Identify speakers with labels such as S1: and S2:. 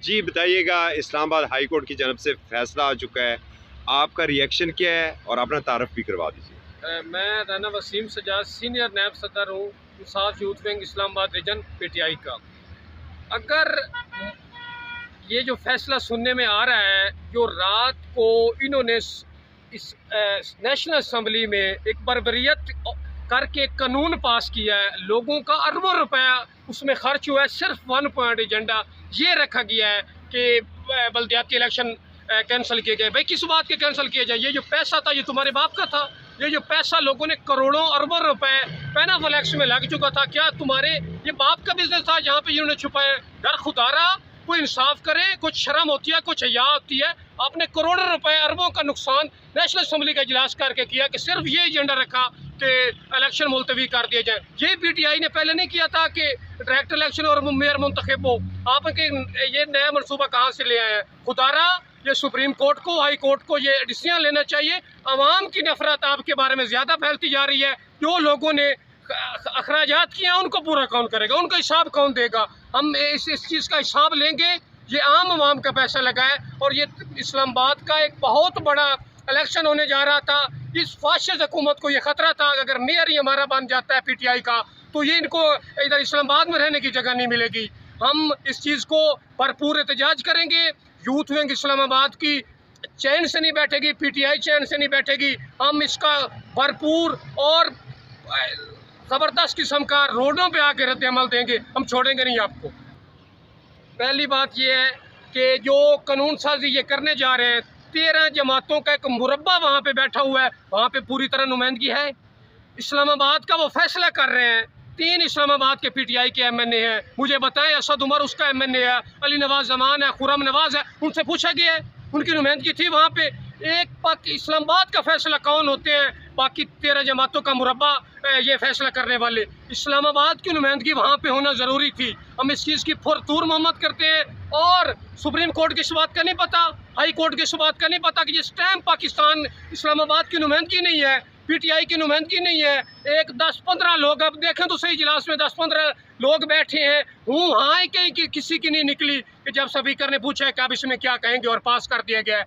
S1: जी बताइएगा, Islamabad high court की जानब से फैसला आ चुका है, आपका रिएक्शन क्या है और अपना तारफ़ भी करवा दीजिए।
S2: मैं राना वसीम सजाद सीनियर नायब सदर हूँ Insaf youth wing Islamabad region PTI का। अगर ये जो फैसला सुनने में आ रहा है, जो रात को इन्होंने इस नेशनल असम्बली में एक बर्बरियत करके कानून पास किया है, लोगों का अरबों रुपया उसमें खर्च हुआ है, सिर्फ 1 पॉइंट एजेंडा ये रखा गया है कि बल्दियाती इलेक्शन कैंसिल किए गए। भाई किस बात के कैंसिल किए जाए? ये जो पैसा था ये तुम्हारे बाप का था। ये जो पैसा लोगों ने करोड़ों अरबों रुपए पैना फ्लैक्स में लग चुका था, क्या तुम्हारे ये बाप का बिजनेस था जहाँ पे इन्होंने छुपाया? डर खुदारा कोई इंसाफ करे, कुछ शर्म होती है, कुछ हया होती है। आपने करोड़ों रुपए अरबों का नुकसान नेशनल असम्बली का इजलास करके किया कि सिर्फ ये एजेंडा रखा कि इलेक्शन मुलतवी कर दिए जाए। ये पीटीआई ने पहले नहीं किया था कि डायरेक्ट इलेक्शन और मेयर मुंतखब हो। आपके ये नया मनसूबा कहाँ से ले आए हैं? खुदारा ये सुप्रीम कोर्ट को, हाई कोर्ट को ये डिसीजन लेना चाहिए। आवाम की नफरत आपके बारे में ज़्यादा फैलती जा रही है। जो लोगों ने अखराजात किए हैं उनको पूरा कौन करेगा? उनका हिसाब कौन देगा? हम इस चीज़ का हिसाब लेंगे। ये आम आवाम का पैसा लगा है और ये इस्लामाबाद का एक बहुत बड़ा इलेक्शन होने जा रहा था। इस फाशिस्ट हुकूमत को ये ख़तरा था अगर मेयर ही हमारा बन जाता है पीटीआई का, तो ये इनको इधर इस्लामाबाद में रहने की जगह नहीं मिलेगी। हम इस चीज़ को भरपूर एहतजाज करेंगे। यूथ विंग इस्लामाबाद की चैन से नहीं बैठेगी, पीटीआई चैन से नहीं बैठेगी। हम इसका भरपूर और ज़बरदस्त किस्म का रोडों पे आके रद्द अमल देंगे। हम छोड़ेंगे नहीं आपको। पहली बात यह है कि जो कानून साजी ये करने जा रहे हैं, 13 जमातों का एक मुरब्बा वहाँ पे बैठा हुआ है, वहाँ पे पूरी तरह नुमाइंदगी है। इस्लामाबाद का वो फैसला कर रहे हैं। 3 इस्लामाबाद के पीटीआई के एमएनए हैं। मुझे बताएं, असद उमर उसका एमएनए है, अली नवाज जमान है, खुरम नवाज है, उनसे पूछा गया है, उनकी नुमाइंदगी थी वहाँ पे। एक इस्लामाबाद का फैसला कौन होते हैं? बाकी 13 जमातों का मुरब्बा ये फैसला करने वाले। इस्लामाबाद की नुमाइंदगी वहाँ पे होना ज़रूरी थी। हम इस चीज़ की फुरतूर मोहम्मत करते हैं। और सुप्रीम कोर्ट की इस बात का नहीं पता, हाई कोर्ट की इस बात का नहीं पता कि जिस टाइम पाकिस्तान इस्लामाबाद की नुमाइंदगी नहीं है, पीटीआई की नुमाइंदगी नहीं है, एक 10-15 लोग, अब देखें तो सही इजलास में 10-15 लोग बैठे हैं, हाँ कहीं किसी की नहीं निकली कि जब स्पीकर ने पूछा कि आप इसमें क्या कहेंगे और पास कर दिया गया है।